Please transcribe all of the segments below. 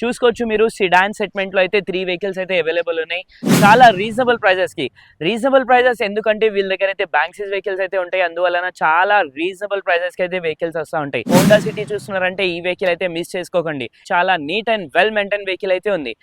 చూసుకోవచ్చు మీరు సిడాన్ సెగ్మెంట్లో అయితే 3 వెహికల్స్ అయితే అవైలబుల్ ఉన్నాయి. చాలా రీజనబుల్ ప్రైజెస్కి. రీజనబుల్ ప్రైజెస్ ఎందుకంటే వీళ్ళ దగ్గర అయితే బ్యాంక్సిస్ వెహికల్స్ అయితే ఉంటాయి. అందువలన చాలా రీజనబుల్ ప్రైజెస్కి అయితే వెహికల్స్ వస్తూ ఉంటాయి. హోండా సిటీ చూస్తున్నారంటే ఈ వెహికల్ అయితే మిస్ చేసుకోకండి. చాలా neat and well maintain vehicle అయితే ఉంది.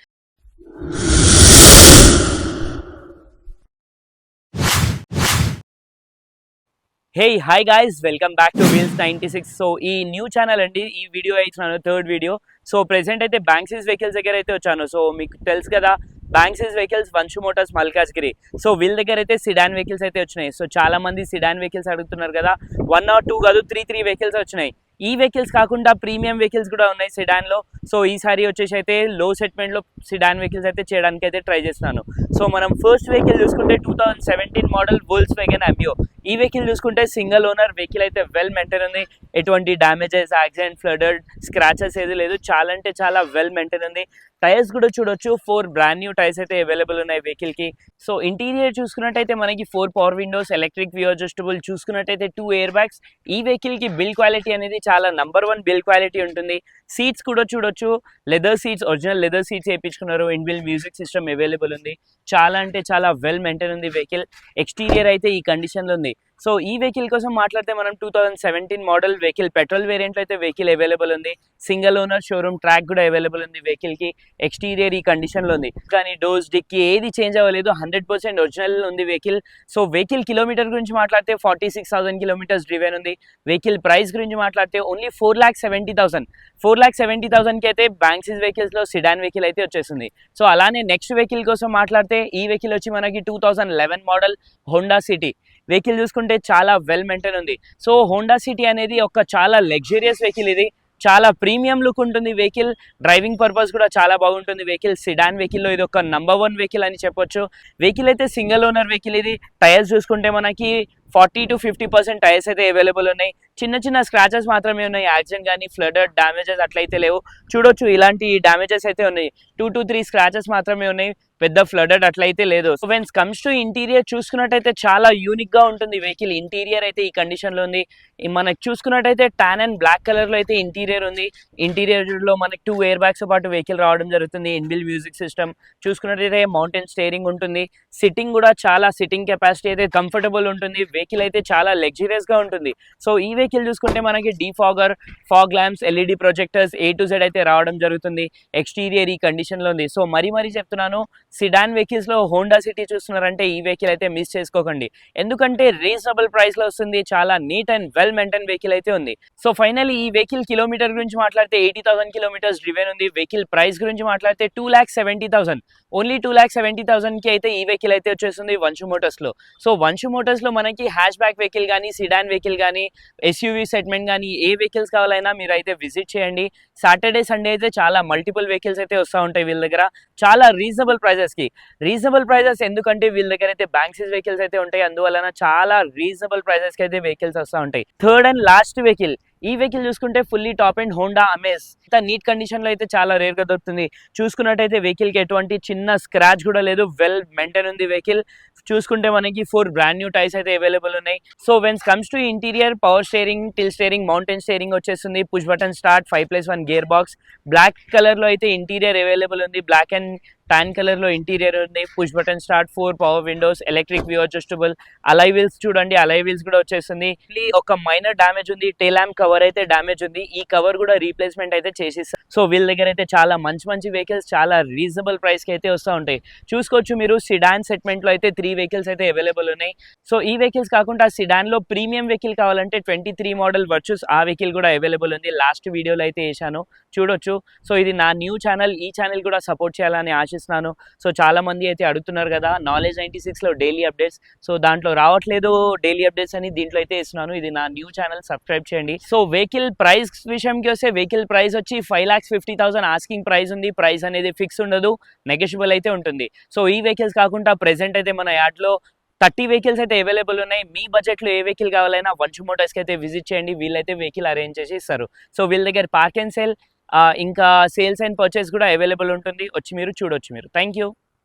Hi guys, welcome back to wheels 96. So ఈ న్యూ ఛానల్ అండి. ఈ వీడియో అయితే థర్డ్ వీడియో. సో ప్రెసెంట్ అయితే బ్యాంక్సిస్ వెహికల్స్ దగ్గర అయితే వచ్చాను. సో మీకు తెలుసు కదా, బ్యాంక్సిస్ vehicles Vamshu Motors Malkajgiri. So వీళ్ళ దగ్గర అయితే సిడాన్ వెహికల్స్ అయితే వచ్చినాయి. సో చాలా మంది సిడాన్ వెహికల్స్ అడుగుతున్నారు కదా, 1 or 2 కాదు 3 వెహికల్స్ వచ్చినాయి. ఈ వెహికల్స్ కాకుండా ప్రీమియం వెహికల్స్ కూడా ఉన్నాయి సిడాన్లో. సో ఈసారి వచ్చేసి అయితే లో సెగ్మెంట్లో సిడాన్ వెహికల్స్ అయితే చేయడానికి అయితే ట్రై చేస్తున్నాను. సో మనం ఫస్ట్ వెహికల్ చూసుకుంటే 2017 మోడల్ వోల్క్స్వాగన్ అమియో. ఈ వెహికల్ చూసుకుంటే సింగిల్ ఓనర్ వెహికల్ అయితే వెల్ మెయింటైన్ ఉంది. ఎటువంటి డ్యామేజెస్, యాక్సిడెంట్, ఫ్లడెడ్, స్క్రాచెస్ ఏది లేదు. చాలా అంటే చాలా వెల్ మెయింటైన్ ఉంది. టైర్స్ కూడా చూడొచ్చు, 4 బ్రాండ్ న్యూ టైర్స్ అయితే అవైలబుల్ ఉన్నాయి వెహికల్కి. సో ఇంటీరియర్ చూసుకున్నట్టయితే మనకి 4 power windows, electric view adjustable, చూసుకున్నట్టయితే 2 ఎయిర్ బ్యాగ్స్. ఈ వెహికల్కి బిల్డ్ క్వాలిటీ అనేది చాలా నంబర్ 1 బిల్డ్ క్వాలిటీ ఉంటుంది. సీట్స్ కూడా చూడొచ్చు, leather seats, original leather seats వేయించుకున్నారు. ఇన్బిల్ట్ మ్యూజిక్ సిస్టమ్ అవైలబుల్ ఉంది. చాలా అంటే చాలా వెల్ మెయింటైన్ ఉంది వెహికల్. ఎక్స్టీరియర్ అయితే ఈ కండిషన్లో ఉంది. సో ఈ వెహికల్ కోసం మాట్లాడితే మనం 2017 మోడల్ వెహికల్, పెట్రోల్ వేరియంట్లో అయితే వెహికల్ అవైలబుల్ ఉంది. సింగిల్ ఓనర్ షోరూమ్ ట్రాక్ కూడా అవైలబుల్ ఉంది వెహికల్కి. ఎక్స్టీరియర్ ఈ కండిషన్లో ఉంది. కానీ డోర్స్, డిక్కీ ఏది చేంజ్ అవ్వలేదు. 100% ఒరిజినల్ ఉంది వెహికల్. సో వెహికల్ కిలోమీటర్ గురించి మాట్లాడితే 46,000 కిలోమీటర్స్ డ్రివెన్ ఉంది. వెహికల్ ప్రైస్ గురించి మాట్లాడితే ఓన్లీ 4,70,000. 4,70,000కి అయితే బ్యాంక్సిస్ వెహికల్స్లో సిడాన్ వెహికల్ అయితే వచ్చేసింది. సో అలానే నెక్స్ట్ వెహికల్ కోసం మాట్లాడితే ఈ వెహికల్ వచ్చి మనకి 2011 మోడల్ హోండా సిటీ. వెహికల్ చూసుకుంటే చాలా వెల్ మెయింటైన్ ఉంది. సో హోండా సిటీ అనేది ఒక చాలా లగ్జరియస్ వెహికల్. ఇది చాలా ప్రీమియం లుక్ ఉంటుంది వెహికల్. డ్రైవింగ్ పర్పస్ కూడా చాలా బాగుంటుంది వెహికల్. సిడాన్ వెహికల్లో ఇది ఒక నంబర్ 1 వెహికల్ అని చెప్పొచ్చు. వెహికల్ అయితే సింగిల్ ఓనర్ వెహికల్ ఇది. టైర్స్ చూసుకుంటే మనకి 40 to 50% టైర్స్ అయితే అవైలబుల్ ఉన్నాయి. చిన్న స్క్రాచెస్ మాత్రమే ఉన్నాయి. యాక్సిడెంట్ కానీ ఫ్లడెడ్, డ్యామేజెస్ అట్లయితే లేవు. చూడొచ్చు ఇలాంటి డ్యామేజెస్ అయితే ఉన్నాయి. 2 to 3 స్క్రాచెస్ మాత్రమే ఉన్నాయి. పెద్ద ఫ్లడెడ్ అట్లయితే లేదు. So when's comes to interior చూసుకున్నట్టయితే చాలా యూనిక్గా ఉంటుంది వెహికల్. ఇంటీరియర్ అయితే ఈ కండిషన్లో ఉంది. మనకు చూసుకున్నట్టయితే టాన్ అండ్ బ్లాక్ కలర్లో అయితే ఇంటీరియర్ ఉంది. ఇంటీరియర్లో మనకి 2 ఎయిర్ బ్యాగ్స్ పాటు వెహికల్ రావడం జరుగుతుంది. ఇన్బిల్ట్ మ్యూజిక్ సిస్టమ్, చూసుకున్నట్టయితే మౌంటైన్ స్టీరింగ్ ఉంటుంది. సిట్టింగ్ కూడా చాలా సిట్టింగ్ కెపాసిటీ అయితే కంఫర్టబుల్ ఉంటుంది. వెహికల్ అయితే చాలా లగ్జరియస్గా ఉంటుంది. సో ఈ వెహికల్ చూసుకుంటే మనకి defogger, fog lamps, LED projectors A to Z అయితే రావడం జరుగుతుంది. ఎక్స్టీరియర్ ఈ కండిషన్లో ఉంది. సో మరీ చెప్తున్నాను, సిడాన్ వెహికల్స్లో హోండా సిటీ చూస్తున్నారంటే ఈ వెహికల్ అయితే మిస్ చేసుకోకండి. ఎందుకంటే రీజనబుల్ ప్రైస్లో వస్తుంది. చాలా neat and well maintain vehicle అయితే ఉంది. సో ఫైనల్లీ ఈ వెహికల్ కిలోమీటర్ గురించి మాట్లాడితే 80,000 కిలోమీటర్స్ డ్రివెన్ ఉంది. వెహికల్ ప్రైస్ గురించి మాట్లాడితే 2,70,000. ఓన్లీ 2,70,000కి అయితే ఈ వెహికల్ అయితే వచ్చేస్తుంది వంశు మోటార్స్లో. సో వంశు మోటార్స్లో మనకి హ్యాష్ బ్యాక్ వెహికల్ కానీ, సిడాన్ వెహికల్ కానీ, SUV సెగ్మెంట్ కానీ ఏ వెహికల్స్ కావాలైనా మీరు అయితే విజిట్ చేయండి. సాటర్డే, సండే అయితే చాలా మల్టిపుల్ వెహికల్స్ అయితే వస్తూ ఉంటాయి వీళ్ళ దగ్గర. చాలా రీజనబుల్ ప్రైజెస్ ఎందుకంటే వీళ్ళ దగ్గర అయితే బ్యాంక్సిస్ వెహికల్స్ అయితే ఉంటాయి. అందువలన చాలా రీజనబుల్ ప్రైజెస్కి అయితే వెహికల్స్ వస్తూ ఉంటాయి. థర్డ్ అండ్ లాస్ట్ వెహికల్, ఈ వెహికల్ చూసుకుంటే fully top and Honda amaze. ఇంత నీట్ కండిషన్లో అయితే చాలా రేర్గా దొరుకుతుంది. చూసుకున్నట్టయితే వెహికల్కి ఎటువంటి చిన్న స్క్రాచ్ కూడా లేదు. వెల్ మెయింటైన్ ఉంది వెహికల్. చూసుకుంటే మనకి 4 బ్రాండ్ న్యూ టైర్స్ అయితే అవైలబుల్ ఉన్నాయి. So when's comes to interior, power steering, tilt steering, mountain steering వచ్చేస్తుంది. Push button start, 5+1 gear box. Black కలర్లో అయితే ఇంటీరియర్ అవైలబుల్ ఉంది. బ్లాక్ అండ్ టాన్ కలర్లో ఇంటీరియర్ ఉంది. Push button start, 4 power windows, electric view adjustable. Alloy wheels చూడండి, alloy wheels కూడా వచ్చేస్తుంది. ఒక మైనర్ డ్యామేజ్ ఉంది. టెయిల్ ల్యాంప్ కవర్ అయితే డ్యామేజ్ ఉంది. ఈ కవర్ కూడా రీప్లేస్మెంట్ అయితే చేసిస్తారు. సో వీళ్ళ దగ్గర అయితే చాలా మంచి వెహికల్స్ చాలా రీజనబుల్ ప్రైస్కి అయితే వస్తూ ఉంటాయి. చూసుకోవచ్చు మీరు, సిడాన్ సెగ్మెంట్లో అయితే 3 వెహికల్స్ అయితే అవైలబుల్ ఉన్నాయి. సో ఈ వెహికల్స్ కాకుండా సిడాన్లో ప్రీమియం వెహికల్ కావాలంటే 23 మోడల్ వర్చుస్, ఆ వెహికల్ కూడా అవైలబుల్ ఉంది. లాస్ట్ వీడియోలో అయితే వేసాను, చూడొచ్చు. సో ఇది నా న్యూ ఛానల్. ఈ ఛానల్ కూడా సపోర్ట్ చేయాలని ఆశిస్తున్నాను. సో చాలా మంది అయితే అడుగుతున్నారు కదా నాలెడ్జ్ 96లో డైలీ అప్డేట్స్. సో దాంట్లో రావట్లేదు డైలీ అప్డేట్స్ అని, దీంట్లో అయితే ఇస్తున్నాను. ఇది నా న్యూ ఛానల్, సబ్స్క్రైబ్ చేయండి. సో వెహికల్ ప్రైస్ విషయంకి వస్తే వెహికల్ ప్రైస్ వచ్చి 5,50,000 ఆస్కింగ్ ప్రైస్ ఉంది. ప్రైస్ అనేది ఫిక్స్ ఉండదు, నెగోషియబుల్ అయితే ఉంటుంది. సో ఈ వెహికల్స్ కాకుండా ప్రెసెంట్ అయితే మన యాడ్లో 30 వెహికల్స్ అయితే అవైలబుల్ ఉన్నాయి. మీ బడ్జెట్లో ఏ వెహికల్ కావాలైనా వంశు మోటార్స్కి అయితే విజిట్ చేయండి. వీళ్ళైతే వెహికల్ అరేంజ్ చేసి ఇస్తారు. సో వీళ్ళ దగ్గర పార్క్ అండ్ సేల్, ఇంకా సేల్స్ అండ్ పర్చేస్ కూడా అవైలబుల్ ఉంటుంది. వచ్చి మీరు చూడొచ్చు. Thank you.